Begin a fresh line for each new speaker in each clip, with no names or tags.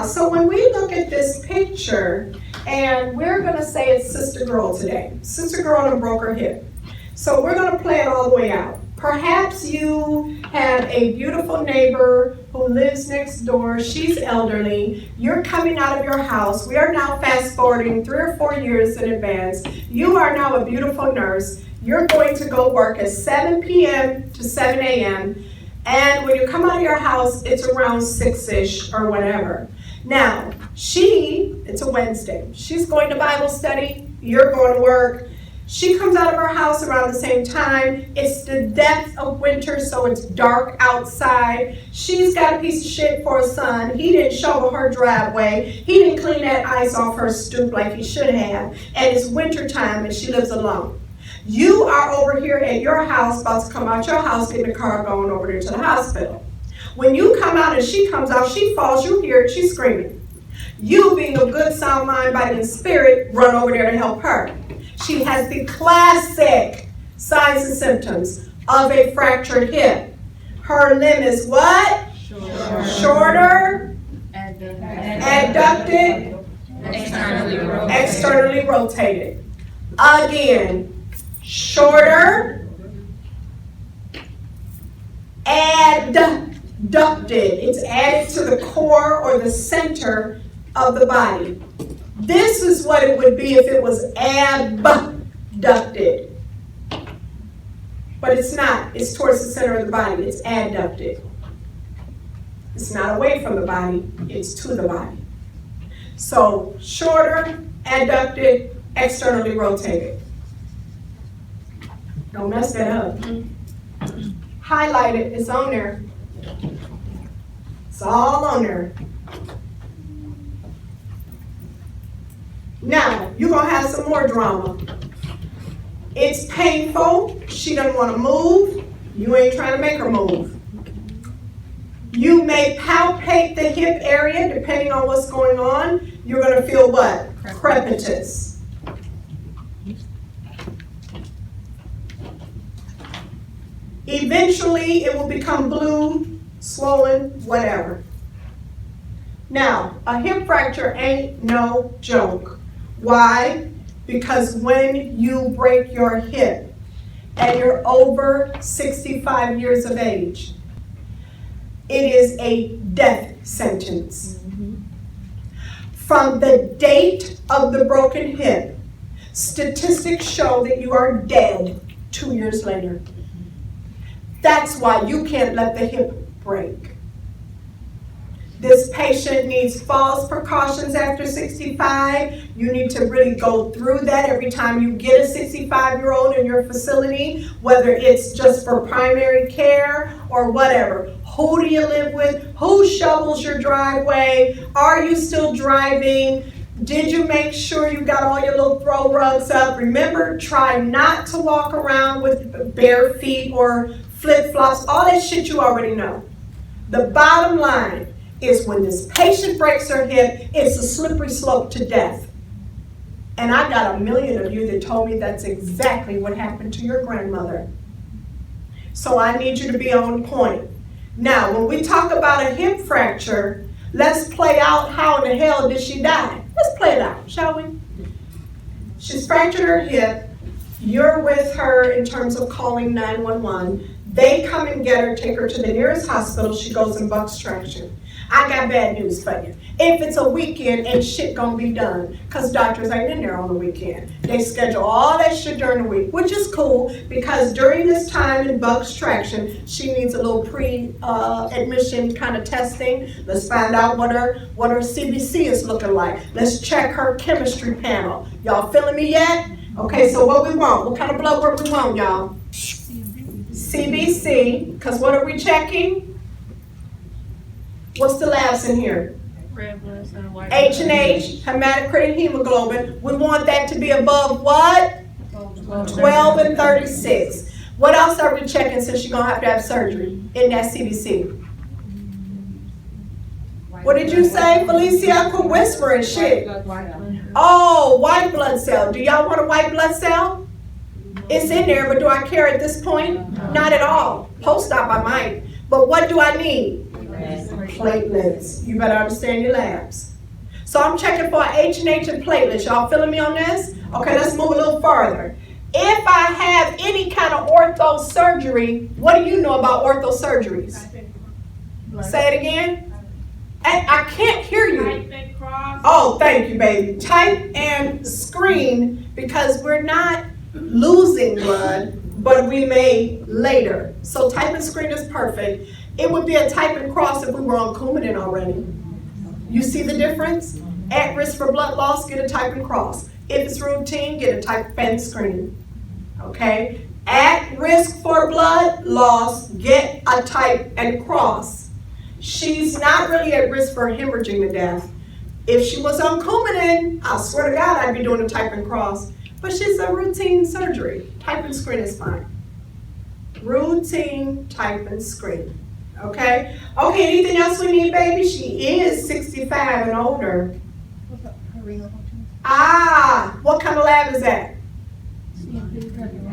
so when we look at this picture, and we're going to say it's Sister Girl today. Sister Girl done broke her hip. So we're going to play it all the way out. Perhaps you have a beautiful neighbor who lives next door. She's elderly. You're coming out of your house. We are now fast forwarding 3 or 4 years in advance. You are now a beautiful nurse. You're going to go work at 7 p.m. to 7 a.m. And when you come out of your house, it's around 6-ish or whatever. Now, it's a Wednesday. She's going to Bible study. You're going to work. She comes out of her house around the same time. It's the depth of winter, so it's dark outside. She's got a piece of shit for a son. He didn't shovel her driveway. He didn't clean that ice off her stoop like he should have. And it's winter time, and she lives alone. You are over here at your house, about to come out your house, get in the car, going over there to the hospital. When you come out and she comes out, she falls, you hear it, she's screaming. You, being of good sound mind, body, and spirit, run over there to help her. She has the classic signs and symptoms of a fractured hip. Her limb is what? Shorter, adducted, externally rotated. Again, shorter, adducted. It's added to the core or the center of the body. This is what it would be if it was abducted. But it's not. It's towards the center of the body. It's adducted. It's not away from the body. It's to the body. So shorter, adducted, externally rotated. Don't mess that up. Highlight it. It's on there. It's all on there. Now, you're going to have some more drama. It's painful. She doesn't want to move. You ain't trying to make her move. You may palpate the hip area depending on what's going on. You're going to feel what? Crepitus. Eventually, it will become blue, swollen, whatever. Now, a hip fracture ain't no joke. Why? Because when you break your hip and you're over 65 years of age, it is a death sentence. From the date of the broken hip, statistics show that you are dead 2 years later. That's why you can't let the hip break. This patient needs false precautions after 65. You need to really go through that every time you get a 65-year-old in your facility, whether it's just for primary care or whatever. Who do you live with? Who shovels your driveway? Are you still driving? Did you make sure you got all your little throw rugs up? Remember, try not to walk around with bare feet or flip-flops. All that shit you already know. The bottom line is when this patient breaks her hip, it's a slippery slope to death. And I got a million of you that told me that's exactly what happened to your grandmother. So I need you to be on point. Now, when we talk about a hip fracture, let's play out how in the hell did she die. Let's play it out, shall we? She's fractured her hip. You're with her in terms of calling 911. They come and get her, take her to the nearest hospital. She goes in Buck's traction. I got bad news for you. If it's a weekend, ain't shit gonna be done, because doctors ain't in there on the weekend. They schedule all that shit during the week, which is cool, because during this time in Buck's traction, she needs a little pre-admission kind of testing. Let's find out what her CBC is looking like. Let's check her chemistry panel. Y'all feeling me yet? Okay, so what we want? What kind of blood work we want, y'all? CBC, because what are we checking? What's the labs in here?
Red blood cell, white
H&H, hematocrit and hemoglobin. We want that to be above what? 12 and 36. What else are we checking since you're going to have surgery in that CBC? What did you say, Felicia? Quit whispering shit. Oh, white blood cell. Do y'all want a white blood cell? It's in there, but do I care at this point? Not at all. Post-op I might. But what do I need? platelets. You better understand your labs. So I'm checking for H&H and platelets. Y'all feeling me on this? Okay, let's move a little farther. If I have any kind of ortho surgery, what do you know about ortho surgeries? Say it again. I can't hear you.
Type and cross.
Oh, thank you, baby. Type and screen, because we're not losing blood, but we may later. So type and screen is perfect. It would be a type and cross if we were on Coumadin already. You see the difference? At risk for blood loss, get a type and cross. If it's routine, get a type and screen. Okay? At risk for blood loss, get a type and cross. She's not really at risk for hemorrhaging to death. If she was on Coumadin, I swear to God, I'd be doing a type and cross. But she's a routine surgery. Type and screen is fine. Routine type and screen. Okay? Okay, anything else we need, baby? She is 65 and older. Ah, what kind of lab is that?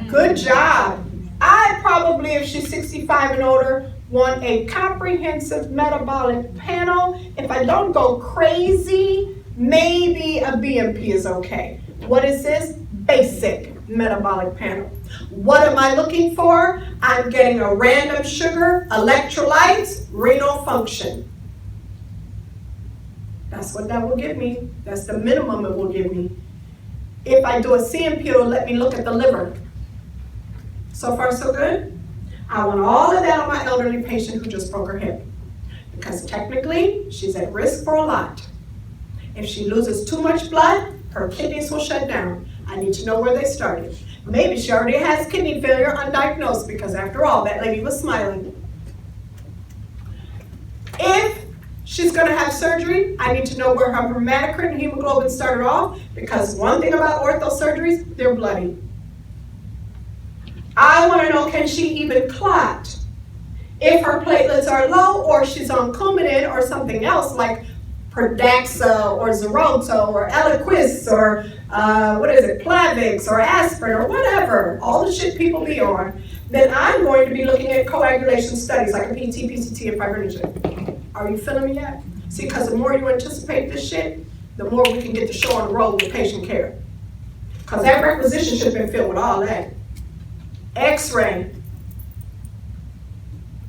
Good job. I probably, if she's 65 and older, want a comprehensive metabolic panel. If I don't go crazy, maybe a BMP is okay. What is this? Basic metabolic panel. What am I looking for? I'm getting a random sugar, electrolytes, renal function. That's what that will give me. That's the minimum it will give me. If I do a CMP, it'll let me look at the liver. So far, so good? I want all of that on my elderly patient who just broke her hip. Because technically, she's at risk for a lot. If she loses too much blood, her kidneys will shut down. I need to know where they started. Maybe she already has kidney failure undiagnosed, because after all, that lady was smiling. If she's gonna have surgery, I need to know where her hematocrit and hemoglobin started off, because one thing about ortho surgeries, they're bloody. I wanna know, can she even clot? If her platelets are low, or she's on Coumadin or something else like Pradaxa or Xarelto or Eliquis or Plavix or aspirin or whatever, all the shit people be on, then I'm going to be looking at coagulation studies like a PT, PCT, and fibrinogen. Are you feeling me yet? See, because the more you anticipate this shit, the more we can get the show on the road with patient care. Because that requisition should have been filled with all that. X-ray,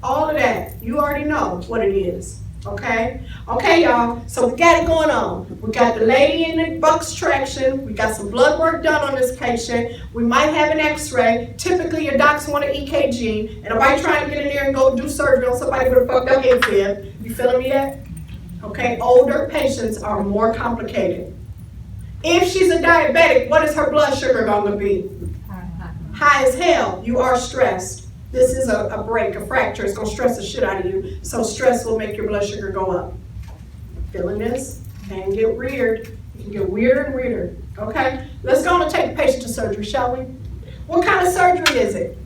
all of that, you already know what it is. Okay? Okay, y'all, so we got it going on. We got the lady in the bucks traction. We got some blood work done on this patient. We might have an x-ray. Typically, your docs want an EKG. And nobody trying to get in there and go do surgery on somebody with a fucked up AFib. You feeling me yet? Okay, older patients are more complicated. If she's a diabetic, what is her blood sugar going to be? High as hell. You are stressed. This is a break, a fracture. It's going to stress the shit out of you. So stress will make your blood sugar go up. Feeling this? Can get weird. You can get weirder and weirder. Okay? Let's go and take the patient to surgery, shall we? What kind of surgery is it?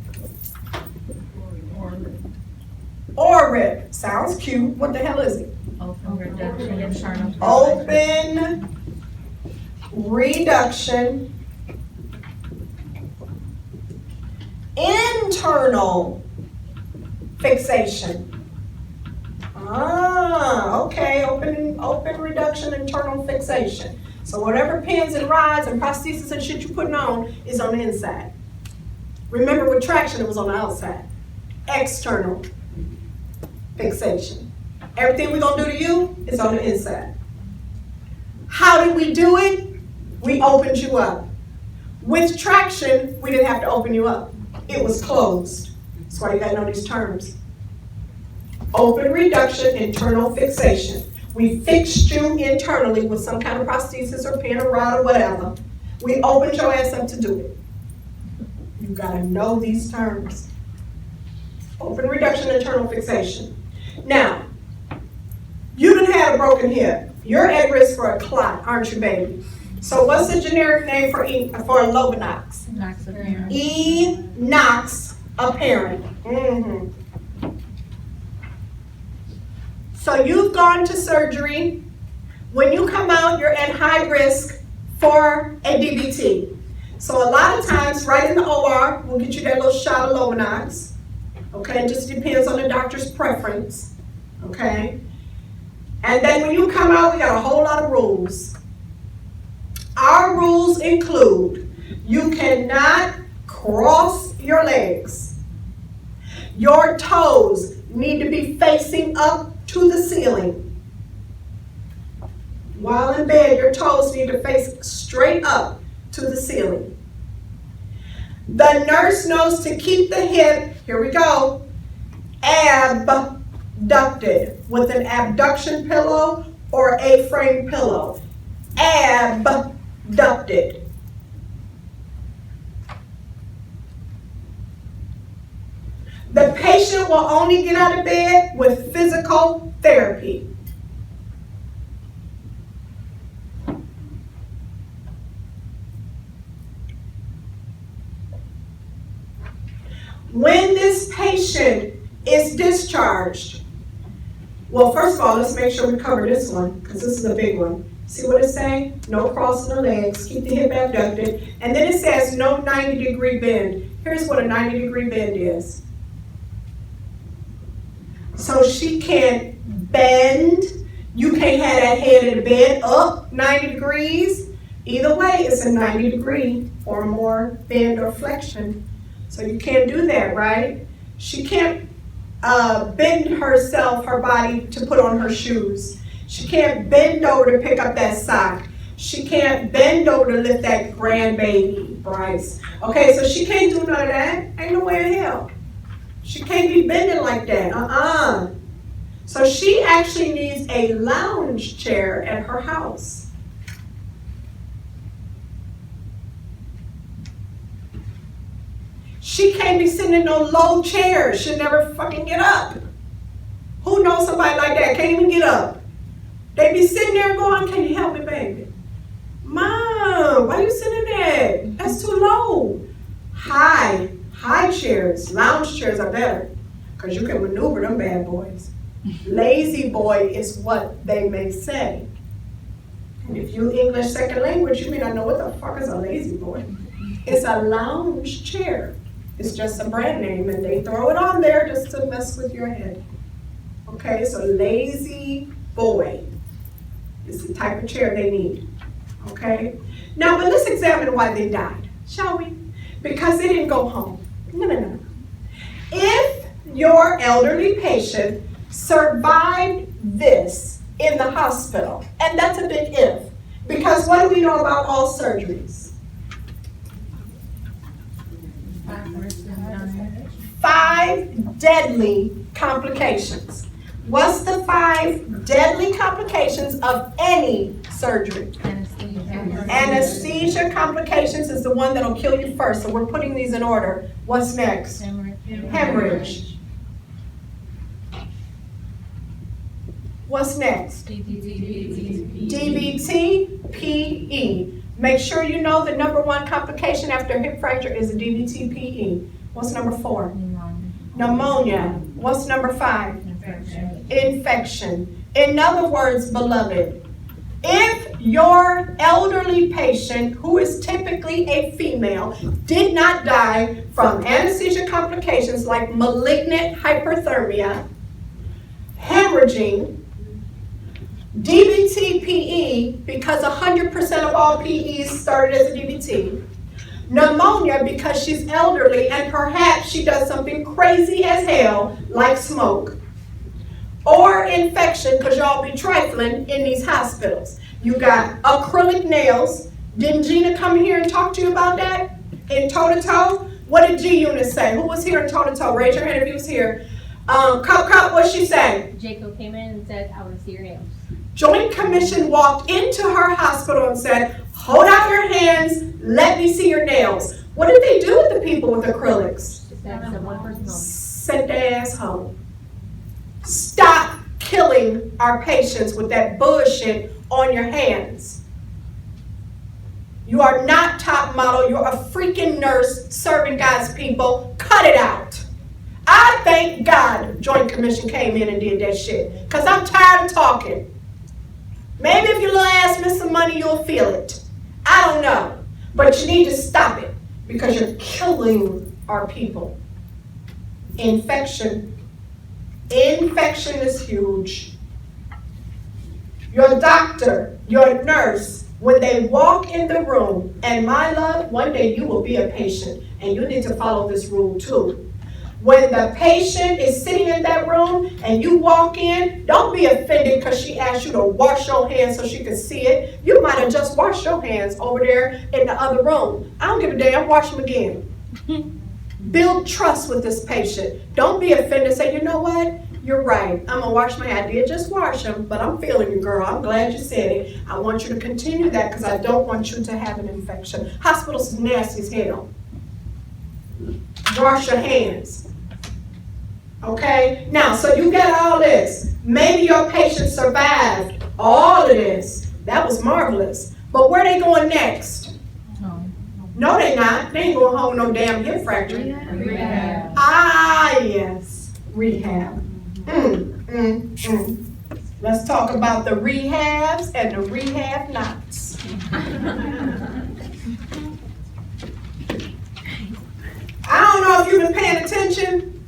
Orif. Sounds cute. What the hell is it?
Open reduction internal.
Open reduction. Internal fixation. Ah, okay, open reduction, internal fixation. So whatever pins and rods and prosthesis and shit you're putting on is on the inside. Remember with traction, it was on the outside. External fixation. Everything we're gonna do to you is on the inside. How did we do it? We opened you up. With traction, we didn't have to open you up. It was closed. That's why you gotta know these terms. Open reduction, internal fixation. We fixed you internally with some kind of prosthesis or pin or rod or whatever. We opened your ass up to do it. You gotta know these terms. Open reduction, internal fixation. Now, you done had a broken hip. You're at risk for a clot, aren't you, baby? So what's the generic name for Lovenox?
Knox apparent.
Knox apparent. Mm-hmm. So you've gone to surgery. When you come out, you're at high risk for a DVT. So a lot of times, right in the OR, we'll get you that little shot of Lovenox. Okay, it just depends on the doctor's preference. Okay. And then when you come out, we got a whole lot of rules. Our rules include you cannot cross your legs. Your toes need to be facing up to the ceiling. While in bed, your toes need to face straight up to the ceiling. The nurse knows to keep the hip, here we go, abducted with an abduction pillow or A-frame pillow. Abducted. The patient will only get out of bed with physical therapy. When this patient is discharged, well, first of all, let's make sure we cover this one, because this is a big one. See what it's saying? No crossing the legs, keep the hip abducted, and then it says no 90-degree bend. Here's what a 90-degree bend is. So she can't bend. You can't have that head in the bed up 90 degrees. Either way, it's a 90-degree or more bend or flexion. So you can't do that, right? She can't bend herself, her body, to put on her shoes. She can't bend over to pick up that sock. She can't bend over to lift that grandbaby, Bryce. Okay, so she can't do none of that. Ain't no way in hell. She can't be bending like that, So she actually needs a lounge chair at her house. She can't be sitting in no low chair. She'll never fucking get up. Who knows somebody like that? Can't even get up. They be sitting there going, can you help me, baby? Mom, why you sitting there? That's too low. High chairs, lounge chairs are better because you can maneuver them bad boys. Lazy boy is what they may say. And if you English second language, you may not know what the fuck is a lazy boy. It's a lounge chair. It's just a brand name and they throw it on there just to mess with your head. Okay, so lazy boy is the type of chair they need. Okay? Now, but let's examine why they died, shall we? Because they didn't go home. No. If your elderly patient survived this in the hospital, and that's a big if, because what do we know about all surgeries? 5 deadly complications. What's the 5 deadly complications of any surgery? Anesthesia complications is the one that'll kill you first, so we're putting these in order. What's next? Hemorrhage. What's next? DVT, PE. Make sure you know the number 1 complication after hip fracture is a DVT, PE. What's number 4? Pneumonia. What's number 5? Infection. In other words, beloved, if your elderly patient, who is typically a female, did not die from anesthesia complications like malignant hyperthermia, hemorrhaging, DVT, PE, because 100% of all PEs started as a DVT, pneumonia because she's elderly and perhaps she does something crazy as hell like smoke, or infection because y'all be trifling in these hospitals. You got acrylic nails. Didn't Gina come here and talk to you about that in toe-to-toe? What did G-Unit say? Who was here in toe-to-toe? Raise your hand if you was here. Cup, what'd she say?
Jacob came in and said, I want to see your nails.
Joint Commission walked into her hospital and said, hold out your hands, let me see your nails. What did they do with the people with acrylics?
Sent one person home.
Sent their ass home. Stop killing our patients with that bullshit on your hands. You are not top model, you're a freaking nurse serving God's people. Cut it out. I thank God Joint Commission came in and did that shit, because I'm tired of talking. Maybe if your little ass miss some money, you'll feel it. I don't know. But you need to stop it because you're killing our people. Infection. Infection is huge. your doctor, your nurse, when they walk in the room, and my love, one day you will be a patient, and you need to follow this rule too. When the patient is sitting in that room and you walk in, don't be offended because she asked you to wash your hands so she can see it. You might have just washed your hands over there in the other room. I don't give a damn, wash them again. Build trust with this patient. Don't be offended. Say, you know what? You're right. I'm going to wash my hands. I did just wash them, but I'm feeling you, girl. I'm glad you said it. I want you to continue that because I don't want you to have an infection. Hospitals is nasty as hell. Wash your hands. Okay? Now, so you got all this. Maybe your patient survived all of this. That was marvelous. But where they going next? No, they not. They ain't going home with no damn hip fracture.
Rehab.
Ah, yes. Rehab. Let's talk about the rehabs and the rehab nots. I don't know if you've been paying attention,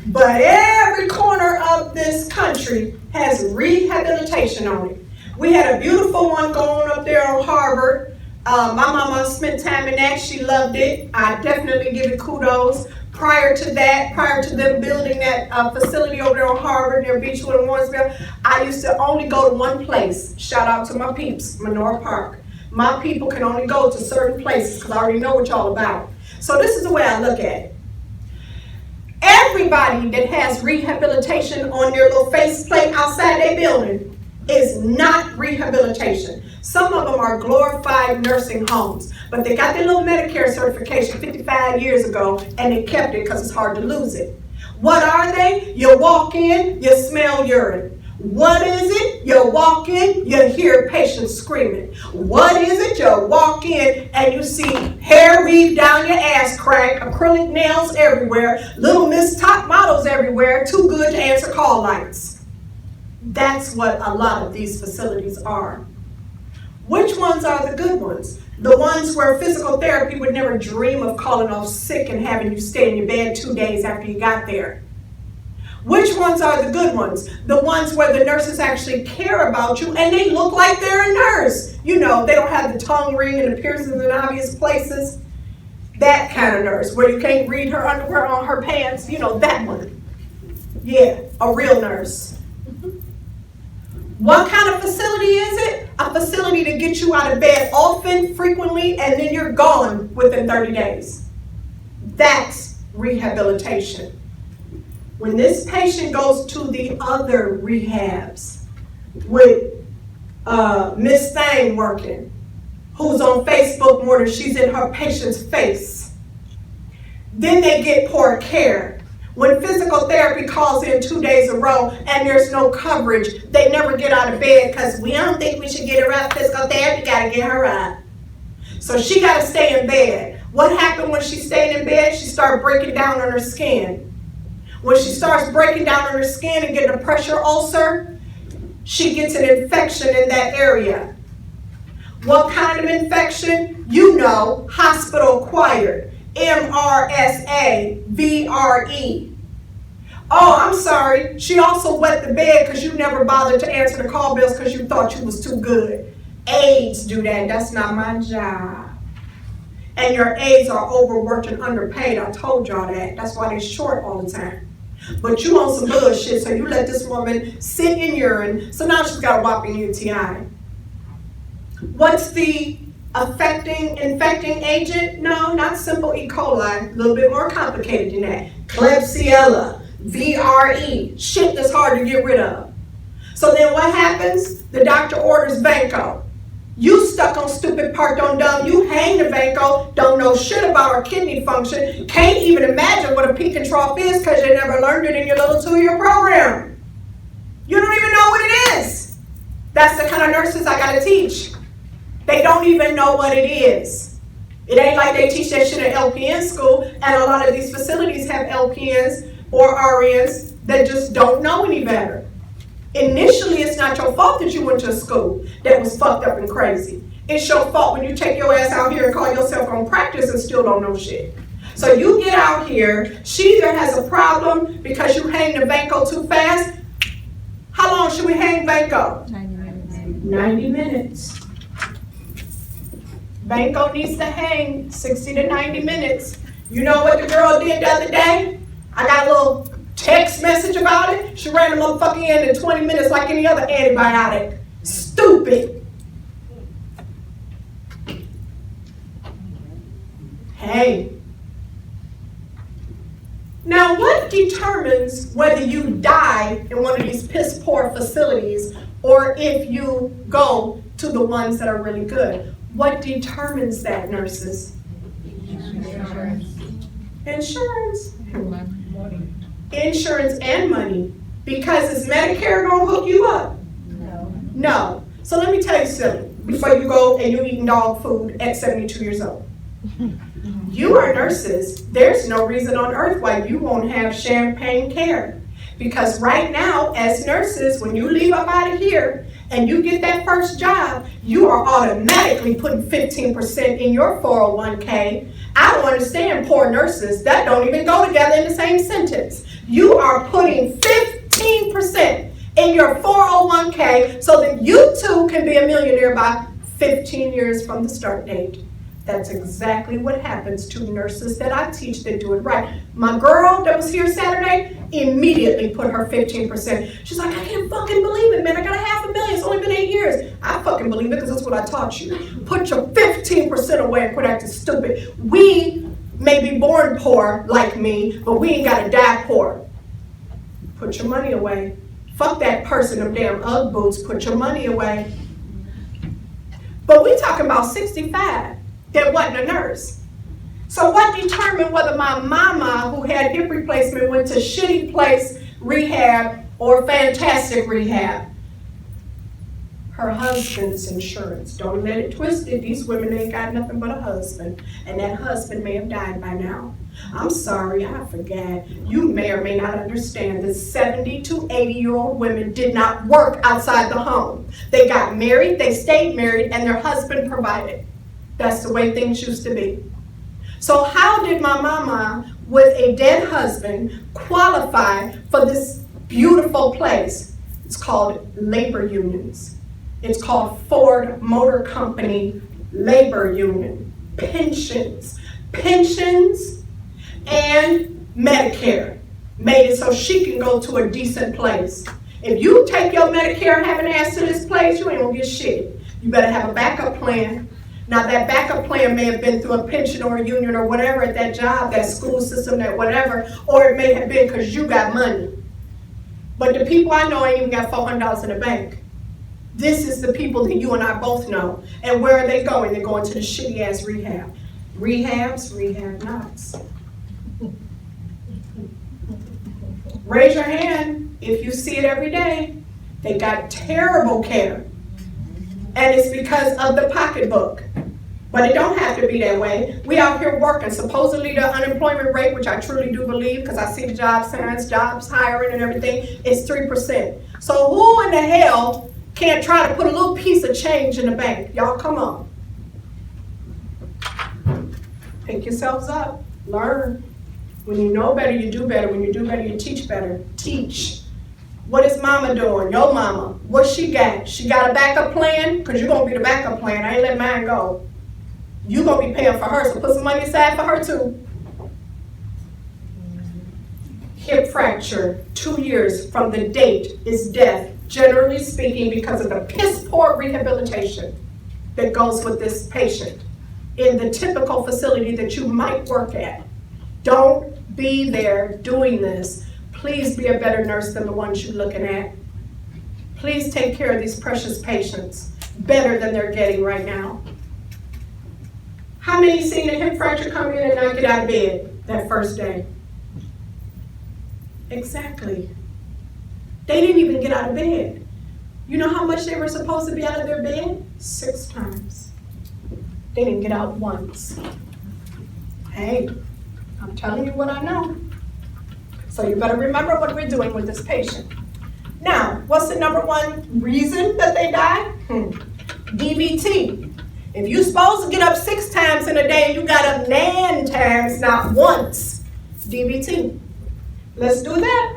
but every corner of this country has rehabilitation on it. We had a beautiful one going up there on Harvard. My mama spent time in that. She loved it. I definitely give it kudos. Prior to that, prior to them building that facility over there on Harvard near Beechwood and Warrensville, I used to only go to one place. Shout out to my peeps, Menor Park. My people can only go to certain places because I already know what y'all about. So this is the way I look at it. Everybody that has rehabilitation on their little faceplate outside their building is not rehabilitation. Some of them are glorified nursing homes, but they got their little Medicare certification 55 years ago and they kept it because it's hard to lose it. What are they? You walk in, you smell urine. What is it? You walk in, you hear patients screaming. What is it? You walk in and you see hair weave down your ass crack, acrylic nails everywhere, little Miss Top models everywhere, too good to answer call lights. That's what a lot of these facilities are. Which ones are the good ones? The ones where physical therapy would never dream of calling off sick and having you stay in your bed 2 days after you got there. Which ones are the good ones? The ones where the nurses actually care about you and they look like they're a nurse. You know, they don't have the tongue ring and the piercings in obvious places. That kind of nurse, where you can't read her underwear on her pants. You know, that one. Yeah, a real nurse. What kind of facility is it? A facility to get you out of bed often, frequently, and then you're gone within 30 days. That's rehabilitation. When this patient goes to the other rehabs with Miss Thang working, who's on Facebook more than she's in her patient's face, then they get poor care. When physical therapy calls in 2 days in a row and there's no coverage, they never get out of bed because we don't think we should get her up. Physical therapy gotta get her up. So she gotta stay in bed. What happened when she stayed in bed? She started breaking down on her skin. When she starts breaking down on her skin and getting a pressure ulcer, she gets an infection in that area. What kind of infection? You know, hospital acquired. MRSA, VRE. Oh, I'm sorry. She also wet the bed because you never bothered to answer the call bills because you thought you was too good. Aides do that. That's not my job. And your aides are overworked and underpaid. I told y'all that. That's why they're short all the time. But you on some bullshit, so you let this woman sit in urine, so now she's got a whopping UTI. What's the infecting agent? No, not simple E. coli. A little bit more complicated than that. Klebsiella, VRE, shit that's hard to get rid of. So then what happens? The doctor orders Vanco. You stuck on stupid part on dumb. You hang the Vanco, don't know shit about our kidney function, can't even imagine what a peak and trough is because you never learned it in your little 2-year program. You don't even know what it is. That's the kind of nurses I gotta teach. They don't even know what it is. It ain't like they teach that shit at LPN school, and a lot of these facilities have LPNs or RNs that just don't know any better. Initially, it's not your fault that you went to a school that was fucked up and crazy. It's your fault when you take your ass out here and call yourself on practice and still don't know shit. So you get out here, she either has a problem because you hang the Vanco too fast. How long should we hang Vanco?
90 minutes.
90 minutes. Banco needs to hang 60 to 90 minutes. You know what the girl did the other day? I got a little text message about it. She ran the motherfucking in 20 minutes like any other antibiotic. Stupid. Hey. Now, what determines whether you die in one of these piss poor facilities or if you go to the ones that are really good? What determines that, nurses? Insurance. Insurance and money. Because is Medicare gonna hook you up? No. So let me tell you something before you go and you're eating dog food at 72 years old. You are nurses. There's no reason on earth why you won't have champagne care. Because right now, as nurses, when you leave up out of here and you get that first job, you are automatically putting 15% in your 401k. I don't understand poor nurses. That don't even go together in the same sentence. You are putting 15% in your 401k so that you too can be a millionaire by 15 years from the start date. That's exactly what happens to nurses that I teach that do it right. My girl that was here Saturday immediately put her 15%. She's like, I can't fucking believe it, man. I got $500,000. It's only been 8 years. I fucking believe it because that's what I taught you. Put your 15% away and quit acting stupid. We may be born poor like me, but we ain't gotta die poor. Put your money away. Fuck that person, them damn Ugg boots. Put your money away. But we talking about 65. That wasn't a nurse. So what determined whether my mama, who had hip replacement, went to shitty place rehab or fantastic rehab? Her husband's insurance. Don't let it twist it. These women ain't got nothing but a husband. And that husband may have died by now. I'm sorry, I forgot. You may or may not understand that 70 to 80-year-old women did not work outside the home. They got married, they stayed married, and their husband provided. That's the way things used to be. So how did my mama, with a dead husband, qualify for this beautiful place? It's called labor unions. It's called Ford Motor Company Labor Union. Pensions. Pensions and Medicare made it so she can go to a decent place. If you take your Medicare having ass to this place, you ain't gonna get shit. You better have a backup plan. Now that backup plan may have been through a pension or a union or whatever at that job, that school system, that whatever, or it may have been because you got money. But the people I know ain't even got $400 in the bank. This is the people that you and I both know. And where are they going? They're going to the shitty ass rehab. Rehabs, rehab nots. Raise your hand if you see it every day. They got terrible care. And it's because of the pocketbook. But it don't have to be that way. We out here working. Supposedly the unemployment rate, which I truly do believe, because I see the job signs, jobs hiring and everything, is 3%. So who in the hell can't try to put a little piece of change in the bank? Y'all come on. Pick yourselves up. Learn. When you know better, you do better. When you do better, you teach better. Teach. What is mama doing? Your mama. What she got? She got a backup plan? Because you're going to be the backup plan. I ain't letting mine go. You're going to be paying for her, so put some money aside for her too. Hip fracture, 2 years from the date is death, generally speaking, because of the piss poor rehabilitation that goes with this patient in the typical facility that you might work at. Don't be there doing this. Please be a better nurse than the ones you're looking at. Please take care of these precious patients better than they're getting right now. How many seen a hip fracture come in and not get out of bed that first day? Exactly. They didn't even get out of bed. You know how much they were supposed to be out of their bed? 6 times. They didn't get out once. Hey, I'm telling you what I know. So you better remember what we're doing with this patient. Now, what's the number one reason that they die? DVT. If you're supposed to get up 6 times in a day and you got up 9 times, not once, DVT. Let's do that.